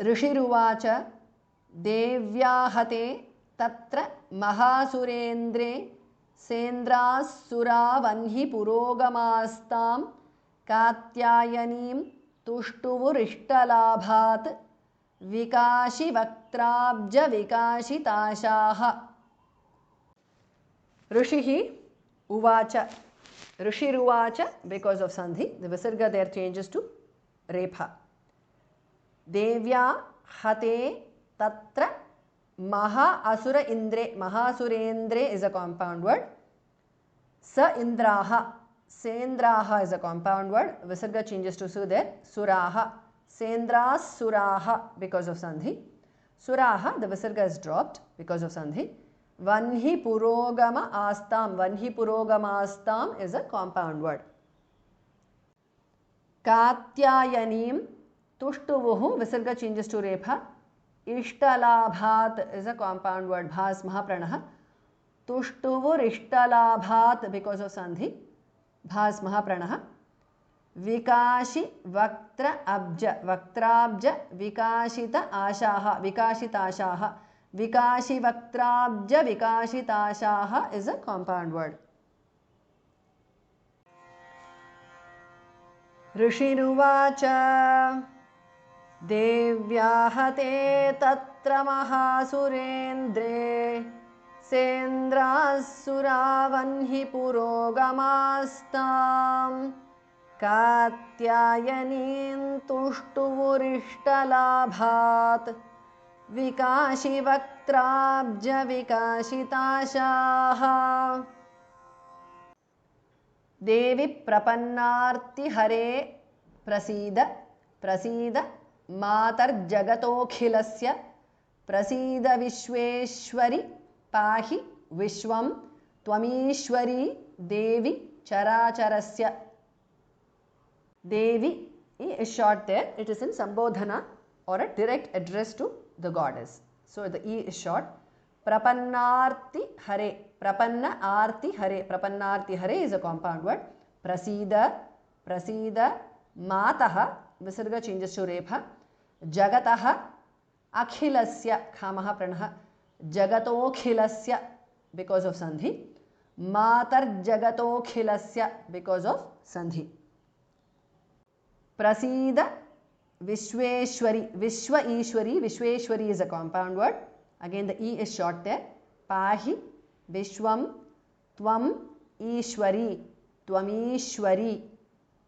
ऋषिरुवाच देव्याहते तत्र महासुरेन्द्रे सेन्द्राः वह्नि पुरोगमास्तां कात्यायनीं तुष्टुवुरिष्टलाभात् विकाशिवक्त्राब्जविकाशिताशाः। ऋषिः उवाच ऋषिरुवाच because of sandhi the visarga there changes to repha. Devya hate tatra maha asura indre. Mahasurendre is a compound word. Sa indraha sendraha is a compound word. Visarga changes to su there. Suraha sendras suraha because of sandhi. Suraha the visarga is dropped because of sandhi. Vanhi purogama astam. Vanhi purogama astam is a compound word. Katyayanim tushtuvuhu visarga changes to repha. Ishtalabhat is a compound word. Bhas mahapranah. Tushtuvur ishtalabhat because of sandhi. Bhas mahapranah. Vikashi vaktra abja. Vaktrabja vikashita ashaha. Vikashita ashaha. Vikashi vaktrabja vikashitashaha is a compound word. Rishiruvacha Devyahate tatra mahasurendre sendrasura vanhi purogamastam katyayanin tushtuvurishtalaabhat Vikashi vaktrabja vikashitashaha. Devi prapannarti hare prasida prasida matar jagatokhilasya prasida vishweshwari pahi vishwam tvamishwari devi characharasya. Devi is short there. It is in Sambodhana or a direct address to the goddess. So the E is short. Prapannarti hare. Prapanna arti hare. Prapannarti hare is a compound word. Prasida, prasida, mataha, visarga changes to repha. Jagataha, akhilasya, khamaha pranaha. Jagatokhilasya because of sandhi. Matar jagatokhilasya because of sandhi. Prasida, Vishweshwari, Vishwa Ishwari, Vishweshwari is a compound word. Again the E is short there. Pahi, Vishwam, Tvam, Ishwari, Tvamishwari,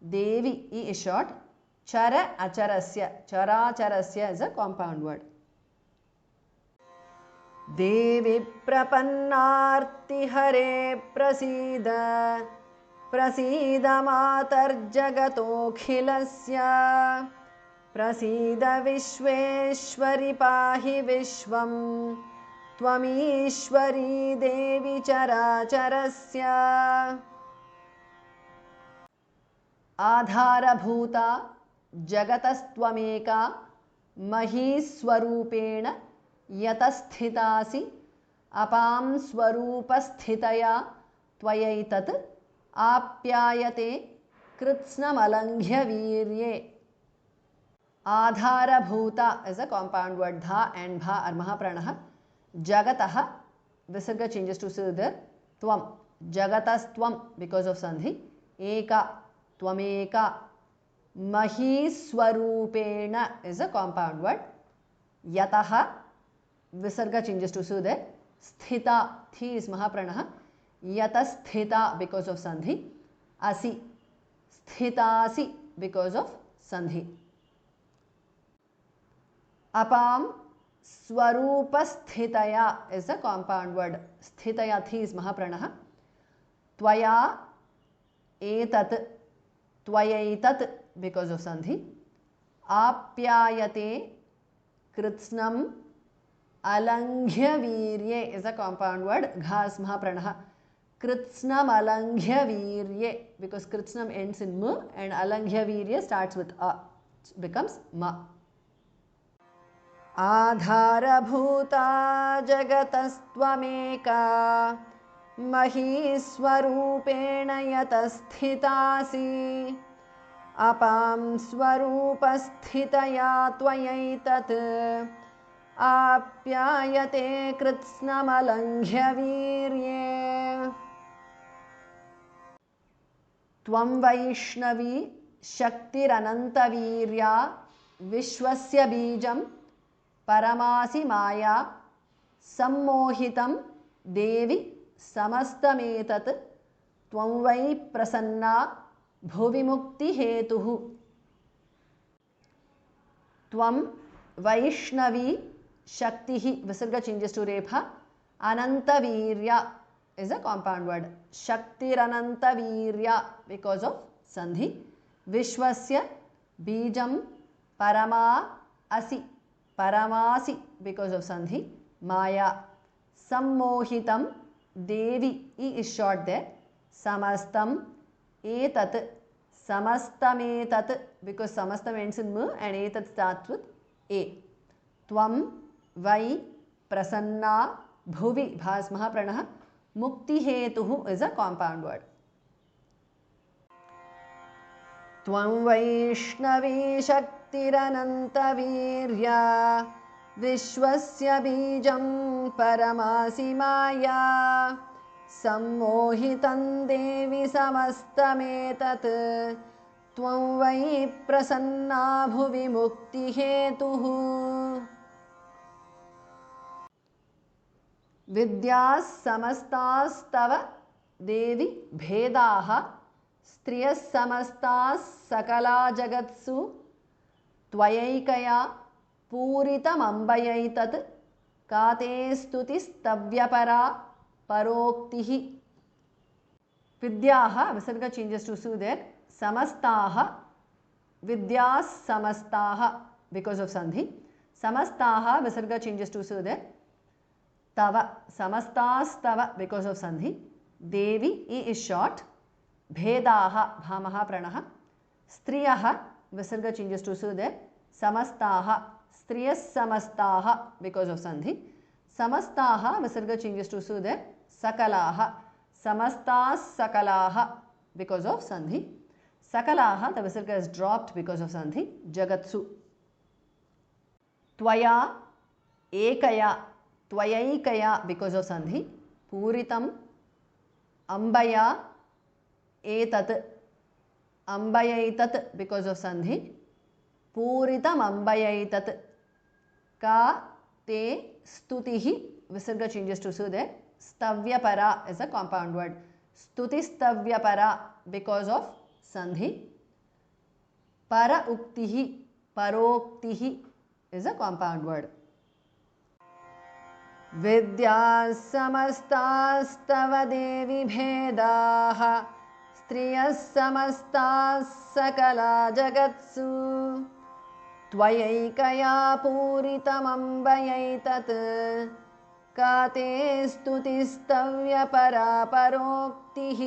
Devi, E is short. Chara Acharasya, Chara Acharasya is a compound word. Devi Prapannarti Hare Prasida, Prasida Matar Jagatokhilasya. Prasida Vishweshwari pahi Vishwam Tvamishwari Devi Characharasya. Adharabhuta Jagatastwameka Mahiswarupena Yatasthitasi Apam Swarupasthitaya Tvayaitat Apyayate Kritsnamalangya Virye. Adharabhuta is a compound word. Dha and bha are mahapranah. Jagataha, visarga changes to siddhar. Tvam, jagatastvam because of sandhi. Eka, tvameka. Mahiswarupena is a compound word. Yataha, visarga changes to siddhar. Sthita, thi is mahapranah. Yatasthita because of sandhi. Asi, sthitasi because of sandhi. Apam Swarupasthitaya is a compound word. Sthitaya thi is mahapranah. Tvaya etat, tvayaitat because of sandhi. Apyayate kritsnam alanghya virye is a compound word. Ghas mahapranah. Kritsnam alanghya virye because kritsnam ends in m and alanghya virye starts with a, becomes ma. Adharabhuta jagatastwameka mahiswarupena yatasthitasi अपां स्वरूपस्थितया त्वयैतत् आप्यायते कृत्स्नमलङ्घ्य वीर्ये त्वं वैष्णवी शक्तिरनन्तवीर्या विश्वस्य बीजं परमासि माया सम्मोहितं देवि समस्तमेतत् त्वं वै प्रसन्ना भुवि मुक्तिहेतुः त्वं वैष्णवी शक्तिः विसर्ग changes to रेफा anantavirya is a compound word shaktiranantavirya because of sandhi vishwasya bijam parama asi paramasi because of sandhi maya sammohitam devi e is short there samastam etat samastametat because samastam ends in m and etat starts with a त्वं वै प्रसन्ना भुवि भास् महाप्रणः मुक्तिहेतुः is a compound word त्वं वैष्णवी शक्तिरनन्तवीर्या विश्वस्य बीजं परमासि माया सम्मोहितं देवि समस्तमेतत् त्वं वै प्रसन्ना भुवि मुक्तिहेतुः विद्याः समस्तास्तव देवि भेदाः स्त्रियः समस्ताः सकला जगत्सु त्वयैकया पूरितमम्बयैतत् का ते स्तुतिस्तव्यपरा परोक्तिः विद्याः विसर्ग changes to su there समस्ताः विद्याः समस्ताः because of sandhi समस्ताः विसर्ग changes to su there तव समस्तास्तव because of sandhi Devi e is short भेदाः भामः प्रणः स्त्रियः विसर्ग changes to su there समस्ताः स्त्रियः समस्ताः because of sandhi समस्ताः विसर्ग changes to su there सकलाः समस्ताः सकलाः because of sandhi सकलाः the visarga is dropped because of sandhi jagatsu त्वया एकया त्वयैकया because of sandhi पूरितम अम्बया एतत् अम्बयैतत् because of sandhi पूरितम अम्बयैतत् का ते स्तुतिः visarga changes to su there स्तव्यपरा is a compound word स्तुति स्तव्यपरा because of sandhi para uktihi paroktihi is a compound word विद्याः समस्तास्तव देवि भेदाः स्त्रियः समस्ताः सकला जगत्सु त्वयैकया पूरितमम्बयैतत् का ते स्तुतिस्तव्यपरा परोक्तिः